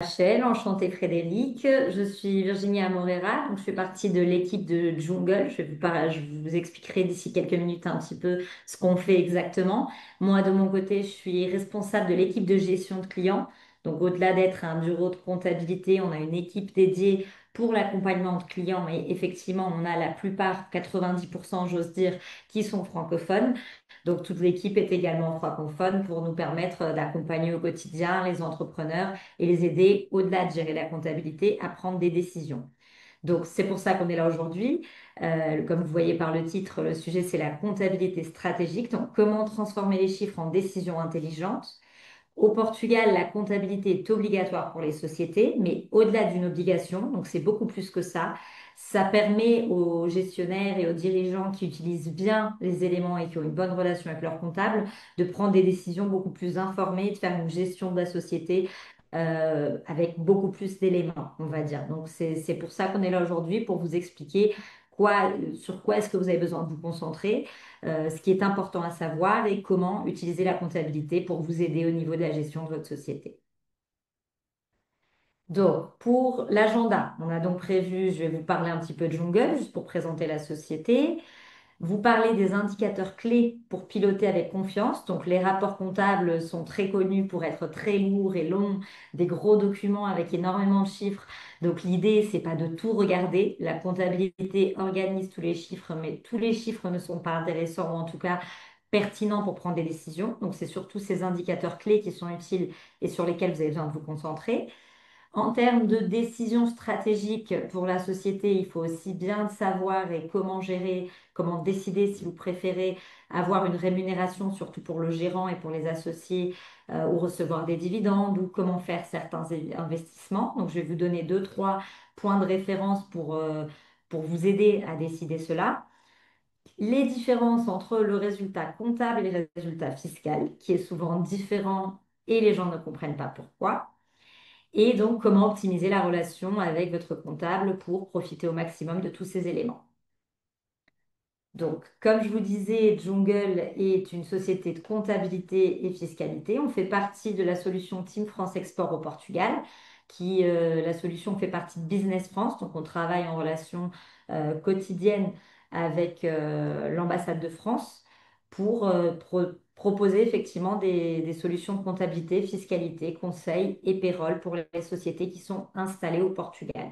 Rachel, enchantée Frédéric. Je suis Virginie Amorera, donc je fais partie de l'équipe de Jungle. Je vous expliquerai d'ici quelques minutes un petit peu ce qu'on fait exactement. Moi, de mon côté, je suis responsable de l'équipe de gestion de clients. Donc, au-delà d'être un bureau de comptabilité, on a une équipe dédiée pour l'accompagnement de clients. Et effectivement, on a la plupart, 90%, j'ose dire, qui sont francophones. Donc, toute l'équipe est également francophone pour nous permettre d'accompagner au quotidien les entrepreneurs et les aider, au-delà de gérer la comptabilité, à prendre des décisions. Donc, c'est pour ça qu'on est là aujourd'hui. Comme vous voyez par le titre, le sujet, c'est la comptabilité stratégique. Donc, comment transformer les chiffres en décisions intelligentes. Au Portugal, la comptabilité est obligatoire pour les sociétés, mais au-delà d'une obligation, donc c'est beaucoup plus que ça. Ça permet aux gestionnaires et aux dirigeants qui utilisent bien les éléments et qui ont une bonne relation avec leur comptable de prendre des décisions beaucoup plus informées, de faire une gestion de la société avec beaucoup plus d'éléments, on va dire. Donc c'est pour ça qu'on est là aujourd'hui, pour vous expliquer sur quoi est-ce que vous avez besoin de vous concentrer, ce qui est important à savoir et comment utiliser la comptabilité pour vous aider au niveau de la gestion de votre société. Donc, pour l'agenda, on a donc prévu, je vais vous parler un petit peu de Jungle, juste pour présenter la société. Vous parlez des indicateurs clés pour piloter avec confiance. Donc, les rapports comptables sont très connus pour être très lourds et longs, des gros documents avec énormément de chiffres. Donc, l'idée, c'est pas de tout regarder. La comptabilité organise tous les chiffres, mais tous les chiffres ne sont pas intéressants ou en tout cas pertinents pour prendre des décisions. Donc, c'est surtout ces indicateurs clés qui sont utiles et sur lesquels vous avez besoin de vous concentrer. En termes de décision stratégique pour la société, il faut aussi bien savoir et comment gérer, comment décider si vous préférez avoir une rémunération, surtout pour le gérant et pour les associés, ou recevoir des dividendes, ou comment faire certains investissements. Donc, je vais vous donner deux, trois points de référence pour vous aider à décider cela. Les différences entre le résultat comptable et le résultat fiscal, qui est souvent différent et les gens ne comprennent pas pourquoi. Et donc, comment optimiser la relation avec votre comptable pour profiter au maximum de tous ces éléments. Donc, comme je vous disais, Jungle est une société de comptabilité et fiscalité. On fait partie de la solution Team France Export au Portugal, la solution fait partie de Business France. Donc, on travaille en relation quotidienne avec l'ambassade de France pour proposer effectivement des solutions de comptabilité, fiscalité, conseil et payroll pour les sociétés qui sont installées au Portugal.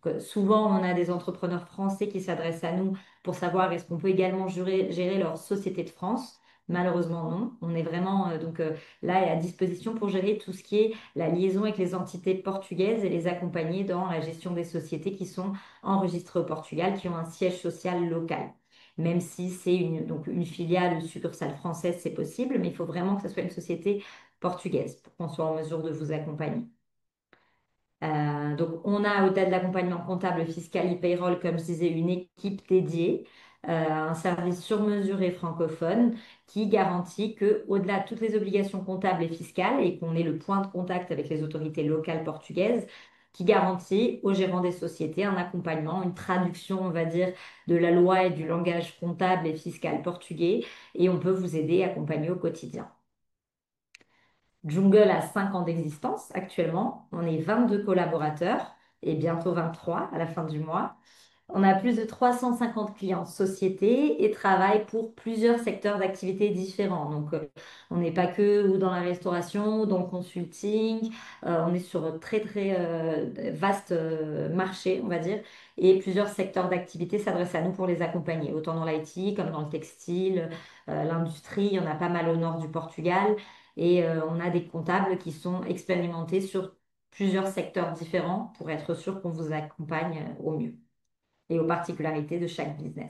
Donc, souvent, on a des entrepreneurs français qui s'adressent à nous pour savoir est-ce qu'on peut également gérer leur société de France. Malheureusement, non. On est vraiment là et à disposition pour gérer tout ce qui est la liaison avec les entités portugaises et les accompagner dans la gestion des sociétés qui sont enregistrées au Portugal, qui ont un siège social local. Même si c'est donc une filiale, une succursale française, c'est possible, mais il faut vraiment que ce soit une société portugaise pour qu'on soit en mesure de vous accompagner. Donc, on a au-delà de l'accompagnement comptable, fiscal et payroll, comme je disais, une équipe dédiée, un service sur mesure et francophone qui garantit que, au-delà de toutes les obligations comptables et fiscales, et qu'on est le point de contact avec les autorités locales portugaises, qui garantit aux gérants des sociétés un accompagnement, une traduction, on va dire, de la loi et du langage comptable et fiscal portugais, et on peut vous aider à accompagner au quotidien. Jungle a 5 ans d'existence actuellement. On est 22 collaborateurs et bientôt 23 à la fin du mois. On a plus de 350 clients sociétés et travaille pour plusieurs secteurs d'activité différents. Donc, on n'est pas que ou dans la restauration ou dans le consulting. On est sur un très, très vaste marché, on va dire. Et plusieurs secteurs d'activité s'adressent à nous pour les accompagner, autant dans l'IT comme dans le textile, l'industrie. Il y en a pas mal au nord du Portugal. Et on a des comptables qui sont expérimentés sur plusieurs secteurs différents pour être sûr qu'on vous accompagne au mieux et aux particularités de chaque business.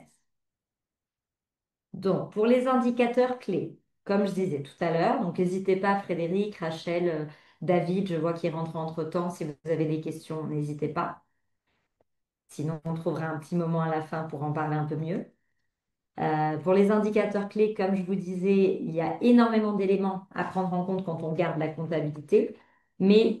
Donc, pour les indicateurs clés, comme je disais tout à l'heure, donc n'hésitez pas, Frédéric, Rachel, David, je vois qu'ils rentrent entre-temps. Si vous avez des questions, n'hésitez pas. Sinon, on trouvera un petit moment à la fin pour en parler un peu mieux. Pour les indicateurs clés, comme je vous disais, il y a énormément d'éléments à prendre en compte quand on regarde la comptabilité, mais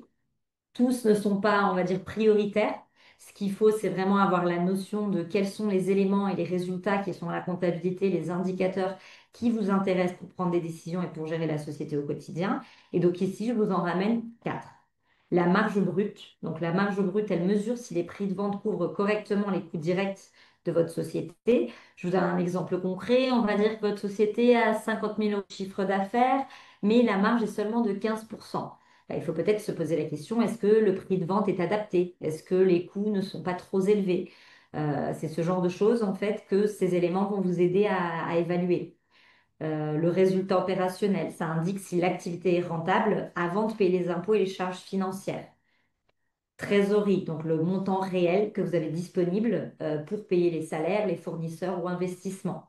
tous ne sont pas, on va dire, prioritaires. Ce qu'il faut, c'est vraiment avoir la notion de quels sont les éléments et les résultats qui sont à la comptabilité, les indicateurs qui vous intéressent pour prendre des décisions et pour gérer la société au quotidien. Et donc ici, je vous en ramène quatre. la marge brute. Donc la marge brute, elle mesure si les prix de vente couvrent correctement les coûts directs de votre société. Je vous donne un exemple concret. On va dire que votre société a 50 000 euros de chiffre d'affaires, mais la marge est seulement de 15%. Là, il faut peut-être se poser la question, est-ce que le prix de vente est adapté? Est-ce que les coûts ne sont pas trop élevés? C'est ce genre de choses, en fait, que ces éléments vont vous aider à évaluer. Le résultat opérationnel, ça indique si l'activité est rentable avant de payer les impôts et les charges financières. Trésorerie, donc le montant réel que vous avez disponible pour payer les salaires, les fournisseurs ou investissements.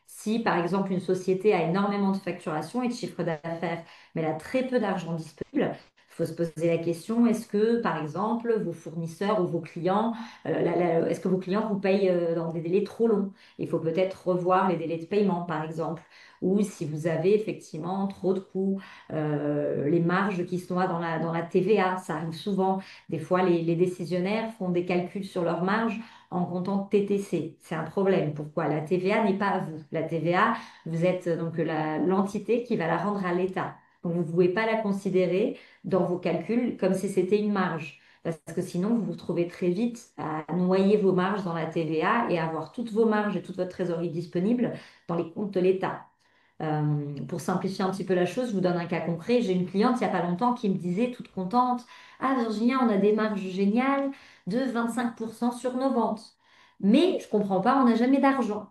Si, par exemple, une société a énormément de facturation et de chiffre d'affaires, mais elle a très peu d'argent disponible, il faut se poser la question, est-ce que, par exemple, vos fournisseurs ou vos clients, est-ce que vos clients vous payent dans des délais trop longs? Il faut peut-être revoir les délais de paiement, par exemple, ou si vous avez effectivement trop de coûts, les marges qui sont là dans la TVA, ça arrive souvent. Des fois, les décisionnaires font des calculs sur leurs marges en comptant TTC. C'est un problème. Pourquoi? La TVA n'est pas à vous. La TVA, vous êtes donc l'entité qui va la rendre à l'État. Donc, vous ne pouvez pas la considérer dans vos calculs comme si c'était une marge. Parce que sinon, vous vous trouvez très vite à noyer vos marges dans la TVA et à avoir toutes vos marges et toute votre trésorerie disponible dans les comptes de l'État. Pour simplifier un petit peu la chose, je vous donne un cas concret. J'ai une cliente il n'y a pas longtemps qui me disait, toute contente, ah Virginia, on a des marges géniales de 25% sur nos ventes. Mais je comprends pas, on n'a jamais d'argent.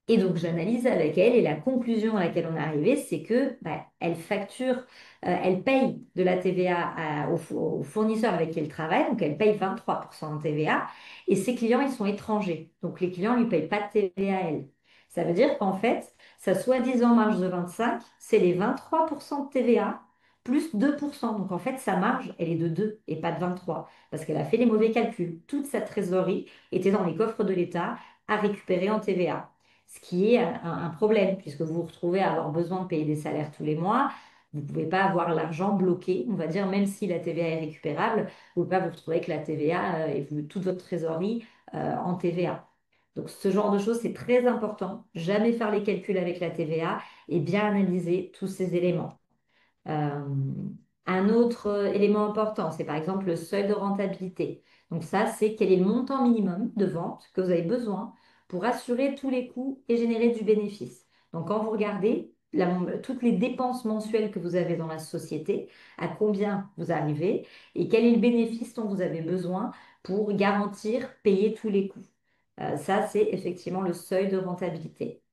Et donc j'analyse avec elle et la conclusion à laquelle on est arrivé, c'est que bah, elle facture, elle paye de la TVA aux fournisseurs avec qui elle travaille, donc elle paye 23% de TVA, et ses clients, ils sont étrangers. Donc les clients ne lui payent pas de TVA à elle. Ça veut dire qu'en fait, sa soi-disant marge de 25, c'est les 23% de TVA plus 2%. Donc en fait, sa marge, elle est de 2 et pas de 23, parce qu'elle a fait les mauvais calculs. Toute sa trésorerie était dans les coffres de l'État à récupérer en TVA. Ce qui est un problème, puisque vous vous retrouvez à avoir besoin de payer des salaires tous les mois. Vous ne pouvez pas avoir l'argent bloqué, on va dire, même si la TVA est récupérable, vous ne pouvez pas vous retrouver avec la TVA toute votre trésorerie en TVA. Donc, ce genre de choses, c'est très important. Jamais faire les calculs avec la TVA et bien analyser tous ces éléments. Euh, un autre élément important, c'est par exemple le seuil de rentabilité. Donc ça, c'est quel est le montant minimum de vente que vous avez besoin pour assurer tous les coûts et générer du bénéfice. Donc quand vous regardez toutes les dépenses mensuelles que vous avez dans la société, à combien vous arrivez et quel est le bénéfice dont vous avez besoin pour garantir payer tous les coûts. Ça, c'est effectivement le seuil de rentabilité.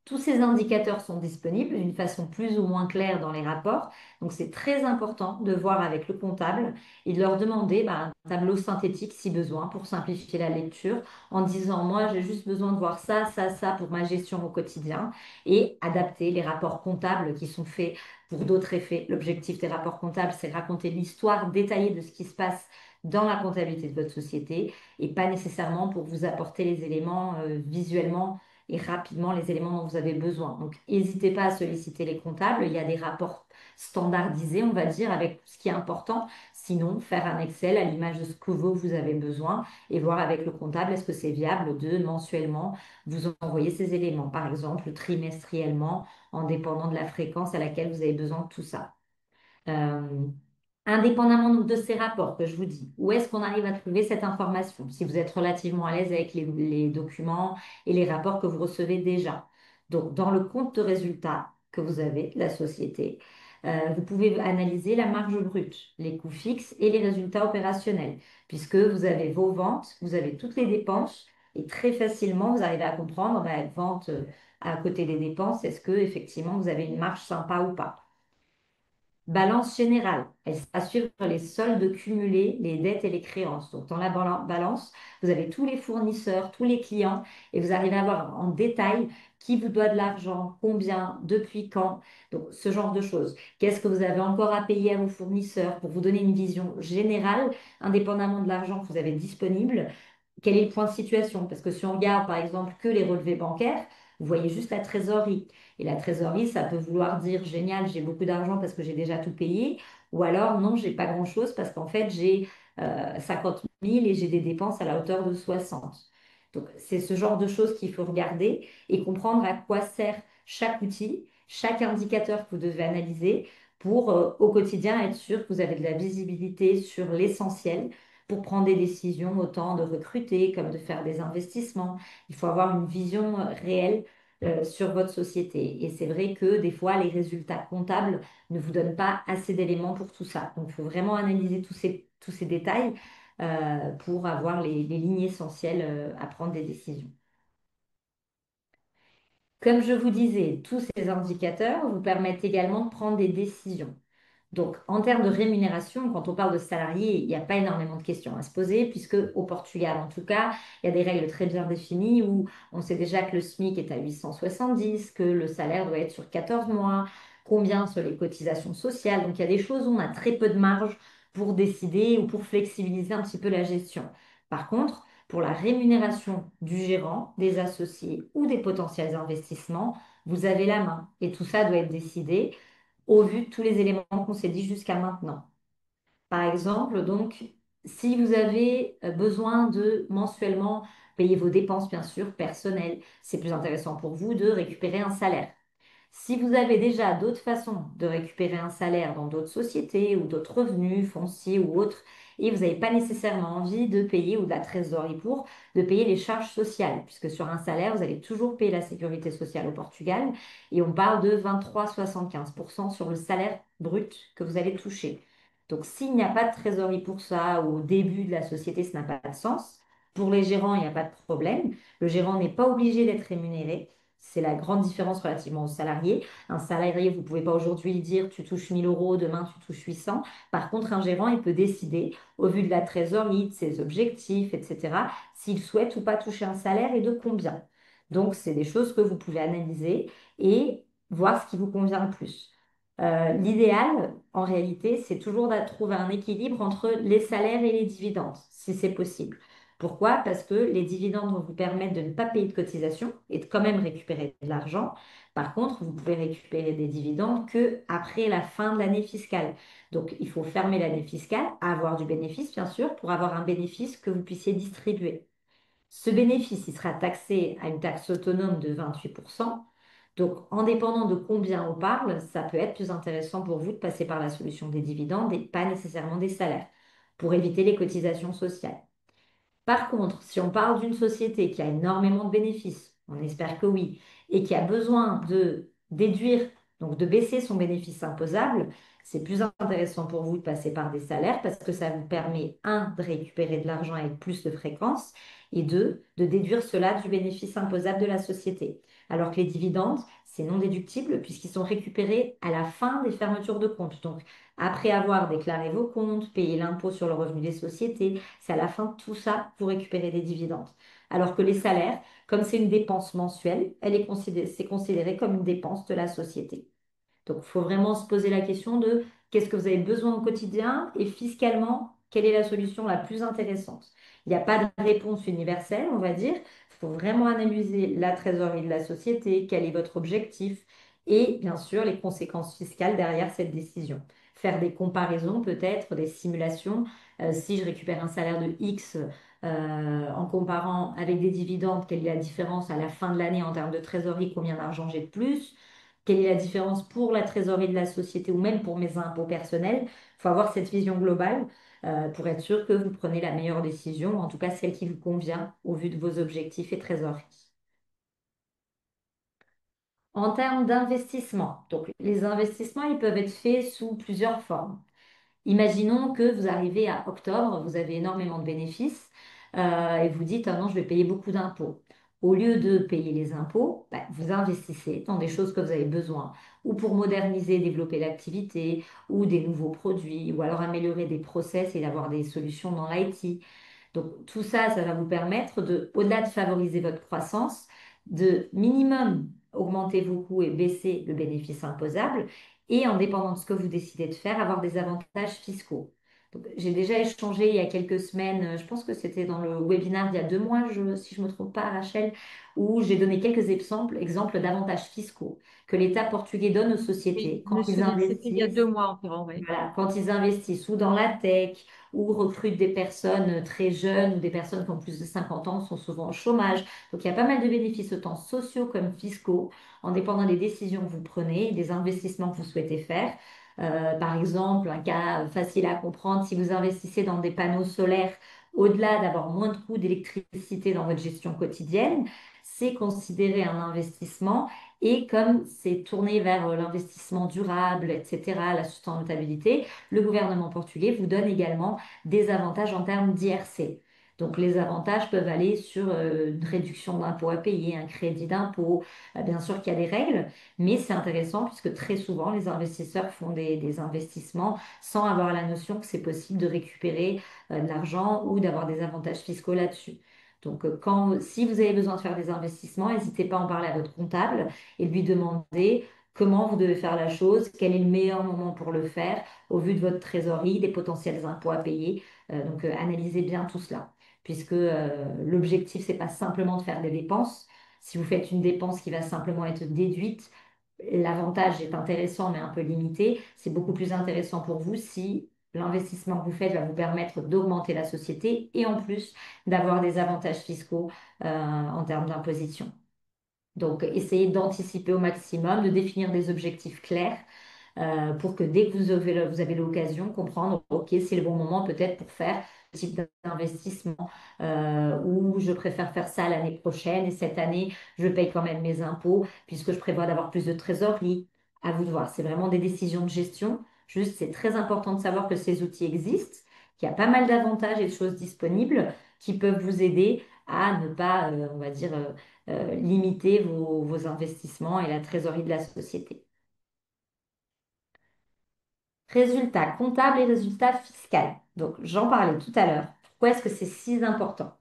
Tous ces indicateurs sont disponibles d'une façon plus ou moins claire dans les rapports. Donc, c'est très important de voir avec le comptable et de leur demander un tableau synthétique si besoin pour simplifier la lecture en disant, moi, j'ai juste besoin de voir ça, ça, ça pour ma gestion au quotidien et adapter les rapports comptables qui sont faits pour d'autres effets. L'objectif des rapports comptables, c'est raconter l'histoire détaillée de ce qui se passe dans la comptabilité de votre société et pas nécessairement pour vous apporter les éléments visuellement et rapidement les éléments dont vous avez besoin. Donc, n'hésitez pas à solliciter les comptables. Il y a des rapports standardisés, on va dire, avec ce qui est important. Sinon, faire un Excel à l'image de ce que vous avez besoin et voir avec le comptable est-ce que c'est viable de mensuellement vous envoyer ces éléments, par exemple trimestriellement, en dépendant de la fréquence à laquelle vous avez besoin de tout ça. Euh, Indépendamment de ces rapports que je vous dis, où est-ce qu'on arrive à trouver cette information? Si vous êtes relativement à l'aise avec les documents et les rapports que vous recevez déjà. Donc, dans le compte de résultat que vous avez, la société, vous pouvez analyser la marge brute, les coûts fixes et les résultats opérationnels, puisque vous avez vos ventes, vous avez toutes les dépenses, et très facilement, vous arrivez à comprendre, vente à côté des dépenses, est-ce que effectivement vous avez une marge sympa ou pas? Balance générale, elle sera suivre les soldes cumulés, les dettes et les créances. Donc, dans la balance, vous avez tous les fournisseurs, tous les clients, et vous arrivez à voir en détail qui vous doit de l'argent, combien, depuis quand. Donc, ce genre de choses. Qu'est-ce que vous avez encore à payer à vos fournisseurs pour vous donner une vision générale, indépendamment de l'argent que vous avez disponible. Quel est le point de situation? Parce que si on regarde par exemple que les relevés bancaires, vous voyez juste la trésorerie. Et la trésorerie, ça peut vouloir dire génial, j'ai beaucoup d'argent parce que j'ai déjà tout payé. Ou alors non, j'ai pas grand-chose parce qu'en fait j'ai 50 000 et j'ai des dépenses à la hauteur de 60. Donc c'est ce genre de choses qu'il faut regarder et comprendre à quoi sert chaque outil, chaque indicateur que vous devez analyser pour au quotidien être sûr que vous avez de la visibilité sur l'essentiel pour prendre des décisions autant de recruter comme de faire des investissements. Il faut avoir une vision réelle sur votre société. Et c'est vrai que des fois, les résultats comptables ne vous donnent pas assez d'éléments pour tout ça. Donc, il faut vraiment analyser tous ces détails pour avoir les lignes essentielles à prendre des décisions. Comme je vous disais, tous ces indicateurs vous permettent également de prendre des décisions. Donc, en termes de rémunération, quand on parle de salariés, il n'y a pas énormément de questions à se poser, puisque au Portugal, en tout cas, il y a des règles très bien définies où on sait déjà que le SMIC est à 870, que le salaire doit être sur 14 mois, combien sont les cotisations sociales. Donc, il y a des choses où on a très peu de marge pour décider ou pour flexibiliser un petit peu la gestion. Par contre, pour la rémunération du gérant, des associés ou des potentiels investissements, vous avez la main. Et tout ça doit être décidé au vu de tous les éléments qu'on s'est dit jusqu'à maintenant. Par exemple, donc, si vous avez besoin de mensuellement payer vos dépenses, bien sûr, personnelles, c'est plus intéressant pour vous de récupérer un salaire. Si vous avez déjà d'autres façons de récupérer un salaire dans d'autres sociétés ou d'autres revenus fonciers ou autres, et vous n'avez pas nécessairement envie de payer ou de la trésorerie pour, de payer les charges sociales, puisque sur un salaire, vous allez toujours payer la sécurité sociale au Portugal, et on parle de 23,75% sur le salaire brut que vous allez toucher. Donc s'il n'y a pas de trésorerie pour ça, ou au début de la société, ça n'a pas de sens. Pour les gérants, il n'y a pas de problème. Le gérant n'est pas obligé d'être rémunéré. C'est la grande différence relativement aux salariés. Un salarié, vous ne pouvez pas aujourd'hui lui dire tu touches 1000 euros, demain tu touches 800. Par contre, un gérant, il peut décider, au vu de la trésorerie, de ses objectifs, etc., s'il souhaite ou pas toucher un salaire et de combien. Donc, c'est des choses que vous pouvez analyser et voir ce qui vous convient le plus. L'idéal, en réalité, c'est toujours de trouver un équilibre entre les salaires et les dividendes, si c'est possible. Pourquoi? Parce que les dividendes vont vous permettre de ne pas payer de cotisation et de quand même récupérer de l'argent. Par contre, vous pouvez récupérer des dividendes que après la fin de l'année fiscale. Donc, il faut fermer l'année fiscale, avoir du bénéfice, bien sûr, pour avoir un bénéfice que vous puissiez distribuer. Ce bénéfice, il sera taxé à une taxe autonome de 28%. Donc, en dépendant de combien on parle, ça peut être plus intéressant pour vous de passer par la solution des dividendes et pas nécessairement des salaires, pour éviter les cotisations sociales. Par contre, si on parle d'une société qui a énormément de bénéfices, on espère que oui, et qui a besoin de déduire, donc de baisser son bénéfice imposable, c'est plus intéressant pour vous de passer par des salaires parce que ça vous permet, un, de récupérer de l'argent avec plus de fréquence, et deux, de déduire cela du bénéfice imposable de la société. Alors que les dividendes, c'est non déductible puisqu'ils sont récupérés à la fin des fermetures de compte. Donc, après avoir déclaré vos comptes, payé l'impôt sur le revenu des sociétés, c'est à la fin de tout ça pour récupérer des dividendes. Alors que les salaires, comme c'est une dépense mensuelle, c'est considéré comme une dépense de la société. Donc, il faut vraiment se poser la question de qu'est-ce que vous avez besoin au quotidien et fiscalement, quelle est la solution la plus intéressante. Il n'y a pas de réponse universelle, on va dire. Il faut vraiment analyser la trésorerie de la société, quel est votre objectif et bien sûr les conséquences fiscales derrière cette décision. Faire des comparaisons, peut-être des simulations. Si je récupère un salaire de X en comparant avec des dividendes, quelle est la différence à la fin de l'année en termes de trésorerie, combien d'argent j'ai de plus? Quelle est la différence pour la trésorerie de la société ou même pour mes impôts personnels? Il faut avoir cette vision globale pour être sûr que vous prenez la meilleure décision, en tout cas celle qui vous convient au vu de vos objectifs et trésorerie. En termes d'investissement, donc les investissements, ils peuvent être faits sous plusieurs formes. Imaginons que vous arrivez à octobre, vous avez énormément de bénéfices et vous dites, ah non, je vais payer beaucoup d'impôts. Au lieu de payer les impôts, bah, vous investissez dans des choses que vous avez besoin, ou pour moderniser, développer l'activité, ou des nouveaux produits, ou alors améliorer des process et d'avoir des solutions dans l'IT. Donc tout ça, ça va vous permettre de, au-delà de favoriser votre croissance, de minimum augmenter vos coûts et baisser le bénéfice imposable, et en dépendant de ce que vous décidez de faire, avoir des avantages fiscaux. Donc, j'ai déjà échangé il y a quelques semaines, je pense que c'était dans le webinaire d'il y a 2 mois, si je ne me trompe pas, Rachel, où j'ai donné quelques exemples d'avantages fiscaux que l'État portugais donne aux Oui, sociétés je me quand ils souviens, c'était il y a deux investissent. mois environ, oui. Voilà, quand ils investissent ou dans la tech ou recrutent des personnes très jeunes ou des personnes qui ont plus de 50 ans sont souvent au chômage. Donc il y a pas mal de bénéfices autant sociaux comme fiscaux en dépendant des décisions que vous prenez, des investissements que vous souhaitez faire. Par exemple, un cas facile à comprendre, si vous investissez dans des panneaux solaires, au-delà d'avoir moins de coûts d'électricité dans votre gestion quotidienne, c'est considéré un investissement et comme c'est tourné vers l'investissement durable, etc., la sustentabilité, le gouvernement portugais vous donne également des avantages en termes d'IRC. Donc les avantages peuvent aller sur une réduction d'impôts à payer, un crédit d'impôt. Bien sûr qu'il y a des règles, mais c'est intéressant puisque très souvent les investisseurs font des investissements sans avoir la notion que c'est possible de récupérer de l'argent ou d'avoir des avantages fiscaux là-dessus. Donc, si vous avez besoin de faire des investissements, n'hésitez pas à en parler à votre comptable et lui demander comment vous devez faire la chose, quel est le meilleur moment pour le faire au vu de votre trésorerie, des potentiels impôts à payer. Analysez bien tout cela, puisque l'objectif, c'est pas simplement de faire des dépenses. Si vous faites une dépense qui va simplement être déduite, l'avantage est intéressant mais un peu limité. C'est beaucoup plus intéressant pour vous si l'investissement que vous faites va vous permettre d'augmenter la société et en plus d'avoir des avantages fiscaux en termes d'imposition. Donc, essayez d'anticiper au maximum, de définir des objectifs clairs pour que dès que vous avez l'occasion, comprendre, OK, c'est le bon moment peut-être pour faire ce type d'investissement ou je préfère faire ça l'année prochaine et cette année, je paye quand même mes impôts puisque je prévois d'avoir plus de trésorerie. À vous de voir. C'est vraiment des décisions de gestion. Juste, c'est très important de savoir que ces outils existent, qu'il y a pas mal d'avantages et de choses disponibles qui peuvent vous aider à ne pas, on va dire, limiter vos investissements et la trésorerie de la société. Résultats comptables et résultats fiscaux. Donc, j'en parlais tout à l'heure. Pourquoi est-ce que c'est si important?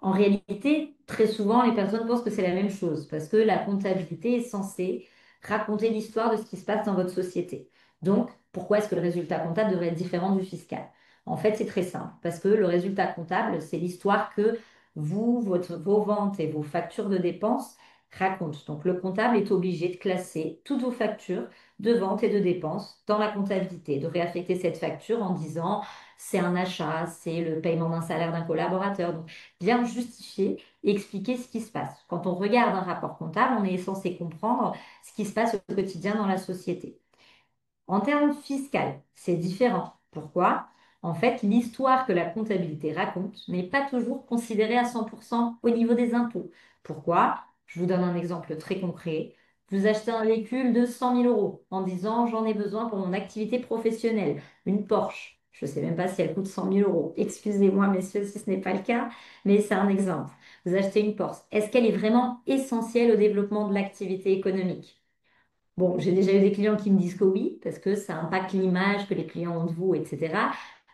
En réalité, très souvent, les personnes pensent que c'est la même chose parce que la comptabilité est censée raconter l'histoire de ce qui se passe dans votre société. Donc, pourquoi est-ce que le résultat comptable devrait être différent du fiscal? En fait, c'est très simple parce que le résultat comptable, c'est l'histoire que vos ventes et vos factures de dépenses racontent. Donc, le comptable est obligé de classer toutes vos factures de vente et de dépenses dans la comptabilité, de réaffecter cette facture en disant c'est un achat, c'est le paiement d'un salaire d'un collaborateur. Donc, bien justifier et expliquer ce qui se passe. Quand on regarde un rapport comptable, on est censé comprendre ce qui se passe au quotidien dans la société. En termes fiscaux, c'est différent. Pourquoi? En fait, l'histoire que la comptabilité raconte n'est pas toujours considérée à 100% au niveau des impôts. Pourquoi? Je vous donne un exemple très concret. Vous achetez un véhicule de 100 000 euros en disant j'en ai besoin pour mon activité professionnelle, une Porsche. Je ne sais même pas si elle coûte 100 000 euros. Excusez-moi, messieurs, si ce n'est pas le cas, mais c'est un exemple. Vous achetez une Porsche. Est-ce qu'elle est vraiment essentielle au développement de l'activité économique? Bon, j'ai déjà eu des clients qui me disent que oui, parce que ça impacte l'image que les clients ont de vous, etc.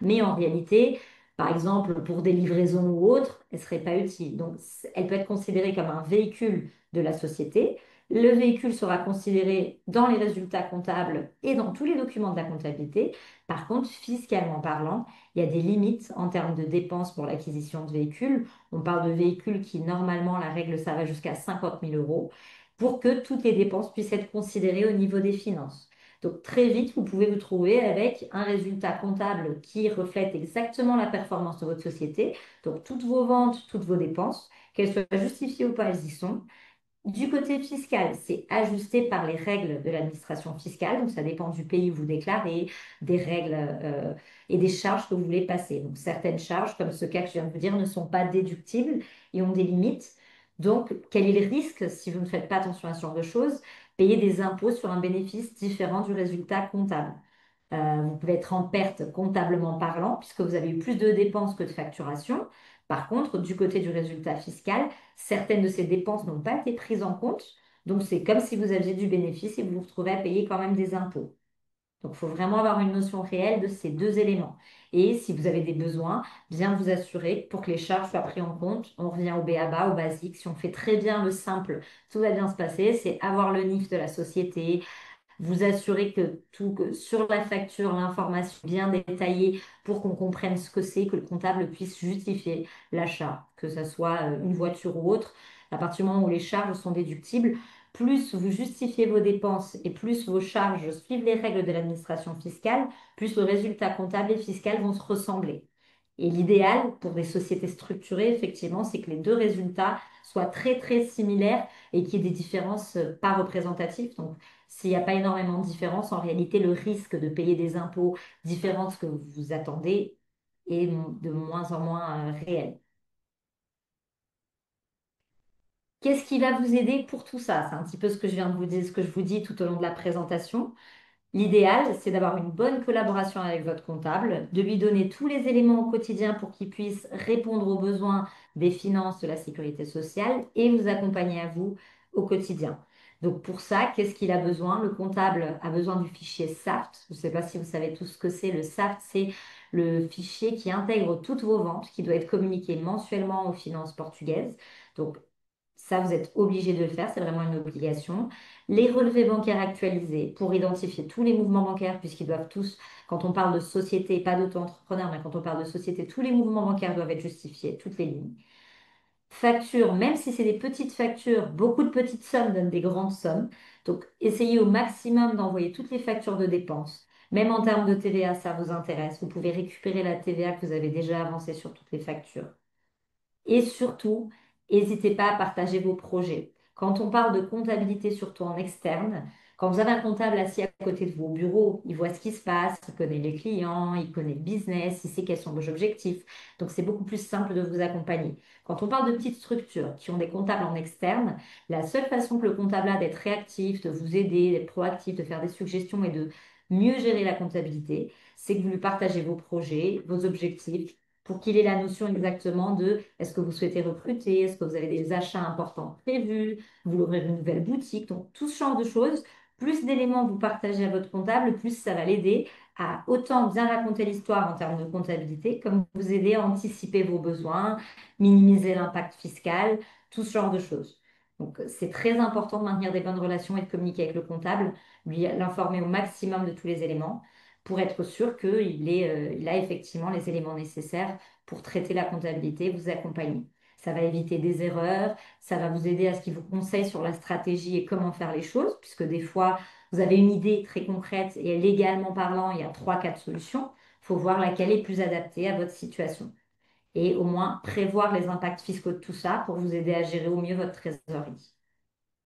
Mais en réalité, par exemple, pour des livraisons ou autres, elle ne serait pas utile. Donc, elle peut être considérée comme un véhicule de la société. Le véhicule sera considéré dans les résultats comptables et dans tous les documents de la comptabilité. Par contre, fiscalement parlant, il y a des limites en termes de dépenses pour l'acquisition de véhicules. On parle de véhicules qui, normalement, la règle, ça va jusqu'à 50 000 euros pour que toutes les dépenses puissent être considérées au niveau des finances. Donc très vite, vous pouvez vous trouver avec un résultat comptable qui reflète exactement la performance de votre société. Donc toutes vos ventes, toutes vos dépenses, qu'elles soient justifiées ou pas, elles y sont. Du côté fiscal, c'est ajusté par les règles de l'administration fiscale, donc ça dépend du pays où vous déclarez, des règles et des charges que vous voulez passer. Donc certaines charges, comme ce cas que je viens de vous dire, ne sont pas déductibles et ont des limites. Donc quel est le risque si vous ne faites pas attention à ce genre de choses? Payer des impôts sur un bénéfice différent du résultat comptable. Vous pouvez être en perte comptablement parlant, puisque vous avez eu plus de dépenses que de facturation. Par contre, du côté du résultat fiscal, certaines de ces dépenses n'ont pas été prises en compte. Donc, c'est comme si vous aviez du bénéfice et vous vous retrouvez à payer quand même des impôts. Donc, il faut vraiment avoir une notion réelle de ces deux éléments. Et si vous avez des besoins, bien vous assurer que pour que les charges soient prises en compte. On revient au B.A.B.A., au basique. Si on fait très bien le simple, tout va bien se passer. C'est avoir le NIF de la société, vous assurez que sur la facture, l'information est bien détaillée pour qu'on comprenne ce que c'est, que le comptable puisse justifier l'achat, que ce soit une voiture ou autre. À partir du moment où les charges sont déductibles, plus vous justifiez vos dépenses et plus vos charges suivent les règles de l'administration fiscale, plus le résultat comptable et fiscal vont se ressembler. Et l'idéal pour des sociétés structurées, effectivement, c'est que les deux résultats soient très, très similaires et qu'il y ait des différences pas représentatives. Donc, s'il n'y a pas énormément de différences, en réalité, le risque de payer des impôts différents de ce que vous attendez est de moins en moins réel. Qu'est-ce qui va vous aider pour tout ça? C'est un petit peu ce que je viens de vous dire, ce que je vous dis tout au long de la présentation. L'idéal, c'est d'avoir une bonne collaboration avec votre comptable, de lui donner tous les éléments au quotidien pour qu'il puisse répondre aux besoins des finances, de la sécurité sociale et vous accompagner à vous au quotidien. Donc pour ça, qu'est-ce qu'il a besoin? Le comptable a besoin du fichier SAFT. Je ne sais pas si vous savez tout ce que c'est. Le SAFT, c'est le fichier qui intègre toutes vos ventes, qui doit être communiqué mensuellement aux finances portugaises. Donc ça, vous êtes obligé de le faire, c'est vraiment une obligation. Les relevés bancaires actualisés pour identifier tous les mouvements bancaires, puisqu'ils doivent tous, quand on parle de société, pas d'auto-entrepreneur, mais quand on parle de société, tous les mouvements bancaires doivent être justifiés, toutes les lignes. Factures, même si c'est des petites factures, beaucoup de petites sommes donnent des grandes sommes. Donc, essayez au maximum d'envoyer toutes les factures de dépenses. Même en termes de TVA, ça vous intéresse. Vous pouvez récupérer la TVA que vous avez déjà avancée sur toutes les factures. Et surtout, n'hésitez pas à partager vos projets. Quand on parle de comptabilité, surtout en externe, quand vous avez un comptable assis à côté de vos bureaux, il voit ce qui se passe, il connaît les clients, il connaît le business, il sait quels sont vos objectifs. Donc, c'est beaucoup plus simple de vous accompagner. Quand on parle de petites structures qui ont des comptables en externe, la seule façon que le comptable a d'être réactif, de vous aider, d'être proactif, de faire des suggestions et de mieux gérer la comptabilité, c'est que vous lui partagez vos projets, vos objectifs pour qu'il ait la notion exactement de est-ce que vous souhaitez recruter, est-ce que vous avez des achats importants prévus, vous ouvrir une nouvelle boutique, donc tout ce genre de choses. Plus d'éléments vous partagez à votre comptable, plus ça va l'aider à autant bien raconter l'histoire en termes de comptabilité, comme vous aider à anticiper vos besoins, minimiser l'impact fiscal, tout ce genre de choses. Donc, c'est très important de maintenir des bonnes relations et de communiquer avec le comptable, lui l'informer au maximum de tous les éléments pour être sûr il a effectivement les éléments nécessaires pour traiter la comptabilité, vous accompagner. Ça va éviter des erreurs, ça va vous aider à ce qu'il vous conseille sur la stratégie et comment faire les choses, puisque des fois, vous avez une idée très concrète et légalement parlant, il y a trois, quatre solutions. Il faut voir laquelle est plus adaptée à votre situation. Et au moins prévoir les impacts fiscaux de tout ça pour vous aider à gérer au mieux votre trésorerie.